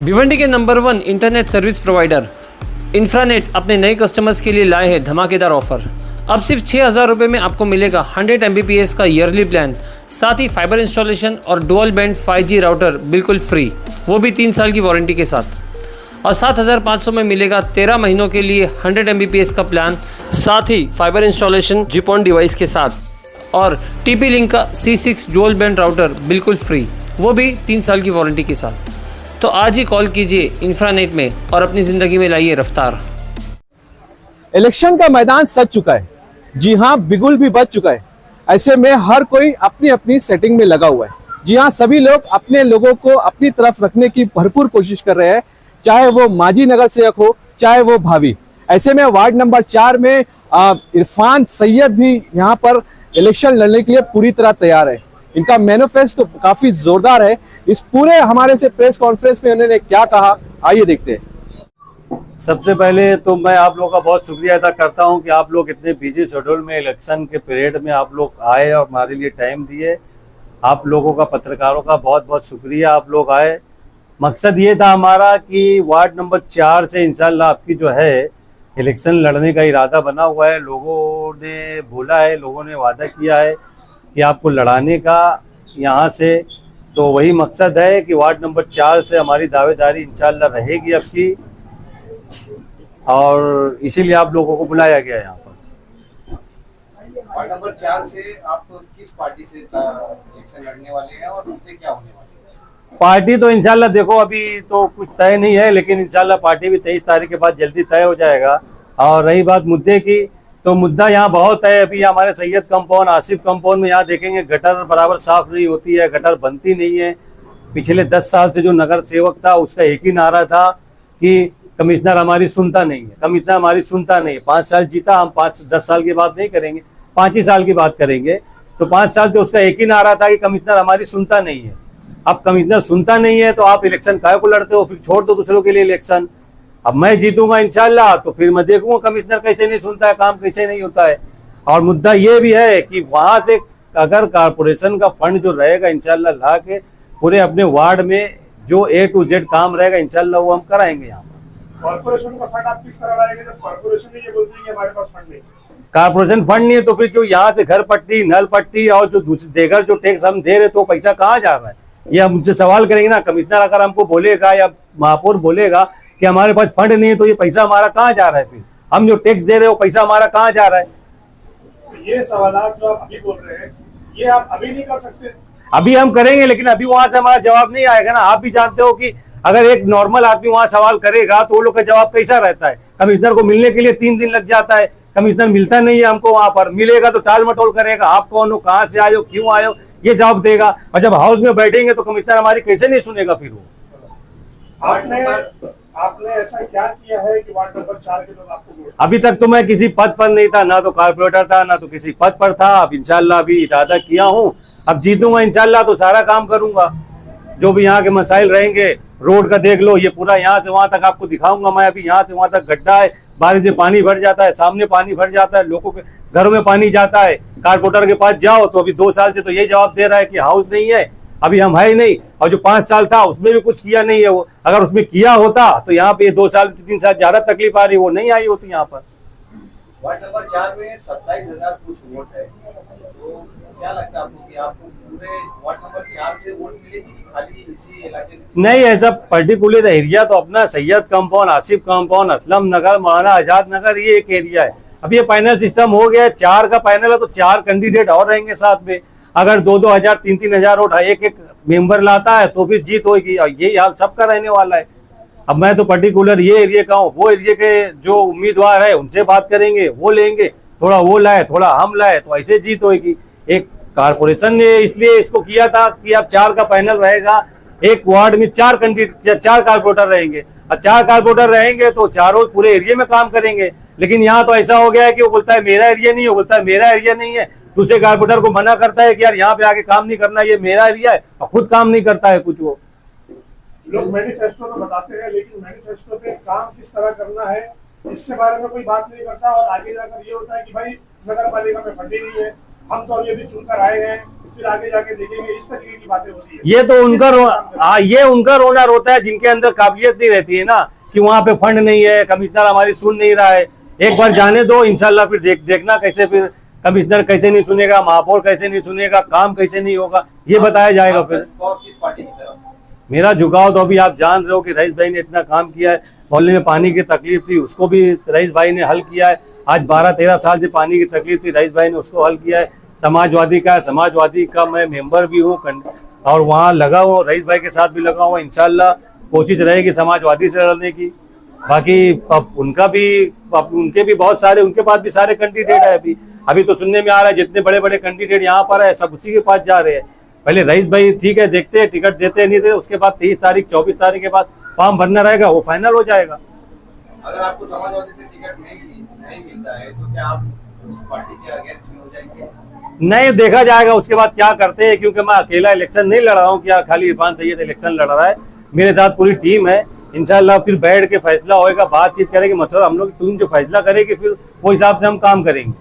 भिवंडी के number 1 internet service provider इंफ्रानेट अपने नए कस्टमर्स के लिए लाए हैं धमाकेदार ऑफर। अब सिर्फ 6,000 रुपये में आपको मिलेगा 100 Mbps का ईयरली प्लान, साथ ही फाइबर इंस्टॉलेशन और डुअल बैंड 5G राउटर बिल्कुल फ्री, वो भी 3 साल की वारंटी के साथ। और 7,500 में मिलेगा 13 महीनों के लिए 100 Mbps का प्लान, साथ ही फाइबर इंस्टॉलेशन जिपॉन डिवाइस के साथ और TP लिंक का C6 डुअल बैंड राउटर बिल्कुल फ्री, वो भी 3 साल की वारंटी के साथ। तो आज ही कॉल कीजिए इंफ्रानेट में और अपनी ज़िंदगी में लाइए रफ्तार। इलेक्शन का मैदान सज चुका है, जी हाँ, बिगुल भी बज चुका है। ऐसे में हर कोई अपनी अपनी सेटिंग में लगा हुआ है। जी हाँ, सभी लोग अपने लोगों को अपनी तरफ रखने की भरपूर कोशिश कर रहे हैं, चाहे वो माजी नगर सेवक हो, चाहे वो भावी। ऐसे में वार्ड नंबर 4 में इरफान सैयद भी यहाँ पर इलेक्शन लड़ने के लिए पूरी तरह तैयार है। इनका मैनिफेस्टो काफी जोरदार है। इस पूरे हमारे से प्रेस कॉन्फ्रेंस में उन्होंने क्या कहा, आइए देखते हैं। सबसे पहले तो मैं आप लोगों का बहुत शुक्रिया अदा करता हूं कि आप लोग इतने बिजी शेड्यूल में इलेक्शन के पीरियड में आप लोग आए और हमारे लिए टाइम दिए। आप लोगों का, पत्रकारों का बहुत बहुत शुक्रिया, आप लोग आए। मकसद ये था हमारा कि वार्ड नंबर 4 से इंशाल्लाह आपकी जो है इलेक्शन लड़ने का इरादा बना हुआ है। लोगों ने बोला है, लोगों ने वादा किया है कि आपको लड़ाने का यहाँ से, तो वही मकसद है कि वार्ड नंबर 4 से हमारी दावेदारी इंशाल्लाह रहेगी आपकी, और इसीलिए आप लोगों को बुलाया गया है यहाँ पर। वार्ड नंबर 4 से आप किस पार्टी से इलेक्शन लड़ने वाले हैं और मुद्दे क्या होने वाले हैं? पार्टी तो इंशाल्लाह देखो अभी तो कुछ तय नहीं है, लेकिन इंशाल्लाह पार्टी भी 23 तारीख के बाद जल्दी तय हो जाएगा। और रही बात मुद्दे की, तो मुद्दा यहाँ बहुत है। अभी हमारे सैयद कंपाउंड, आसिफ कंपाउंड में यहाँ देखेंगे गटर बराबर साफ नहीं होती है, गटर बनती नहीं है। पिछले 10 साल से जो नगर सेवक था उसका एक ही नारा था कि कमिश्नर हमारी सुनता नहीं है, कमिश्नर हमारी सुनता नहीं है। 5 साल जीता, हम 5-10 साल की बात नहीं करेंगे, 5 ही साल की बात करेंगे। तो 5 साल से उसका एक ही नारा था कि कमिश्नर हमारी सुनता नहीं है। अब कमिश्नर सुनता नहीं है तो आप इलेक्शन काहे को लड़ते हो, फिर छोड़ दो दूसरों के लिए इलेक्शन। अब मैं जीतूंगा इंशाल्लाह तो फिर मैं देखूंगा कमिश्नर कैसे नहीं सुनता है, काम कैसे नहीं होता है। और मुद्दा ये भी है कि वहां से अगर कारपोरेशन का फंड जो रहेगा इंशाल्लाह ला के पूरे अपने वार्ड में जो A to Z काम रहेगा इंशाल्लाह वो हम कराएंगे। यहाँ पर कॉर्पोरेशन का फंड आप किस तरह लाएंगे जब कॉर्पोरेशन ये बोलती है कि हमारे पास फंड नहीं? कारपोरेशन फंड नहीं है तो फिर जो यहाँ से घर पट्टी, नल पट्टी और जो दूसरे देगर जो टैक्स हम दे रहे तो पैसा कहाँ जा रहा है, ये हम मुझसे सवाल करेंगे ना। कमिश्नर अगर हमको बोलेगा या महापौर बोलेगा कि हमारे पास फंड नहीं है तो ये पैसा हमारा कहाँ जा रहा है, फिर हम जो टैक्स दे रहे हो पैसा हमारा कहाँ जा रहा है? ये सवाल जो आप अभी बोल रहे हैं ये आप अभी नहीं कर सकते? अभी हम करेंगे, लेकिन अभी वहां से हमारा जवाब नहीं आएगा ना। आप भी जानते हो कि अगर एक नॉर्मल आदमी वहां सवाल करेगा तो वो लोग का जवाब कैसा रहता है। कमिश्नर को मिलने के लिए 3 दिन लग जाता है, कमिश्नर मिलता नहीं है हमको। वहां पर मिलेगा तो टाल मटोल करेगा, आप कौन हो, कहाँ से आए हो, क्यों आए हो, ये जवाब देगा। और जब हाउस में बैठेंगे तो कमिश्नर हमारी कैसे नहीं सुनेगा फिर वो। आपने ऐसा क्या किया है कि वार्ड नंबर 4 के लोग आपको? अभी तक तो मैं किसी पद पर नहीं था, ना तो कारपोरेटर था, ना तो किसी पद पर था। अब इंशाल्लाह अभी इरादा किया हूँ, अब जीतूंगा इंशाल्लाह तो सारा काम करूंगा। जो भी यहाँ के मसाइल रहेंगे, रोड का देख लो, ये पूरा यहाँ से वहां तक आपको दिखाऊंगा मैं। अभी यहाँ से वहां तक गड्ढा है, बारिश में पानी भर जाता है, सामने पानी भर जाता है, लोगों के घरों में पानी जाता है। कारपोरेटर के पास जाओ तो अभी 2 साल से तो ये जवाब दे रहा है कि हाउस नहीं है, अभी हम है ही नहीं। और जो 5 साल था उसमें भी कुछ किया नहीं है वो। अगर उसमें किया होता तो यहाँ पे 2 साल 3 साल ज्यादा तकलीफ आ रही, वो नहीं आई होती यहाँ पर। वार्ड नंबर 4 में 27,000 कुछ वोट है, तो क्या लगता है आपको कि आपको पूरे वार्ड नंबर 4 से वोट मिलेगी कि खाली इसी इलाके? नहीं, ऐसा पर्टिकुलर एरिया तो अपना सैयद कंपाउंड, आसिफ कंपाउंड, असलम नगर, मौलाना आजाद नगर, ये एक एरिया है। अब ये पैनल सिस्टम हो गया है, 4 का पैनल है तो 4 कैंडिडेट और रहेंगे साथ में। अगर 2-2 हजार 3-3 हजार वोट एक मेंबर लाता है तो फिर जीत होगी, और ये हाल सबका रहने वाला है। अब मैं तो पर्टिकुलर ये एरिया का हूँ, वो एरिया के जो उम्मीदवार है उनसे बात करेंगे, वो लेंगे, थोड़ा वो लाए थोड़ा हम लाए तो ऐसे जीत होगी। एक कारपोरेशन ने इसलिए इसको किया था कि अब 4 का पैनल रहेगा, एक वार्ड में 4 कैंडिडेट, 4 कारपोरेटर रहेंगे, और 4 कारपोरेटर रहेंगे तो चारों पूरे एरिया में काम करेंगे। लेकिन यहाँ तो ऐसा हो गया है कि वो बोलता है मेरा एरिया नहीं है, वो बोलता है मेरा एरिया नहीं है, दूसरे कारपोरेटर को मना करता है कि यार यहाँ पे आके काम नहीं करना, ये मेरा एरिया है, और खुद काम नहीं करता है कुछ। वो लोग मैनिफेस्टो तो बताते हैं, लेकिन मैनिफेस्टो पे काम किस तरह करना है इसके बारे में कोई बात नहीं करता। और आगे जाकर ये होता है कि भाई नगर पालिका में फंड ही नहीं है, हम तो अभी चुनकर आए हैं, फिर आगे जाके देखेंगे, इस तरीके की बातें होती है। ये तो ये उनका रोना रोता है जिनके अंदर काबिलियत नहीं रहती है ना, कि वहाँ पे फंड नहीं है, कमिश्नर हमारी सुन नहीं रहा है। एक बार जाने दो, इंशाल्लाह फिर देखना कैसे, फिर कमिश्नर कैसे नहीं सुनेगा, महापौर कैसे नहीं सुनेगा, काम कैसे नहीं होगा, ये बताया जाएगा। फिर किस पार्टी की तरफ? मेरा झुकाव तो अभी आप जान रहे हो कि रईस भाई ने इतना काम किया है। मोहल्ले में पानी की तकलीफ थी, उसको भी रईस भाई ने हल किया है। आज 12-13 साल से पानी की तकलीफ थी, रईस भाई ने उसको हल किया है। समाजवादी का मैं मेंबर भी हूँ और वहाँ लगा हुआ, रईस भाई के साथ भी लगा हुआ। इंशाल्लाह कोशिश रहेगी समाजवादी से लड़ने की। बाकी उनके भी बहुत सारे, उनके पास भी सारे कैंडिडेट है। अभी तो सुनने में आ रहा है जितने बड़े बड़े कैंडिडेट यहाँ पर है सब उसी के पास जा रहे हैं। पहले रईस भाई ठीक है, देखते हैं टिकट देते नहीं देते, उसके बाद 23 तारीख 24 तारीख के बाद फॉर्म भरना रहेगा, वो फाइनल हो जाएगा। अगर आपको समाजवादी से टिकट नहीं मिलता है तो क्या आप उस पार्टी के अगेंस्ट में हो जाएंगे? नहीं, देखा जाएगा उसके बाद क्या करते हैं, क्योंकि मैं अकेला इलेक्शन नहीं लड़ रहा हूँ, क्या खाली इरफान सैयद इलेक्शन लड़ रहा है, मेरे साथ पूरी टीम है। इंशाल्लाह फिर बैठ के फैसला होएगा, बातचीत करेंगे, मतलब हम लोग टीम जो फैसला करेगी फिर वो हिसाब से हम काम करेंगे।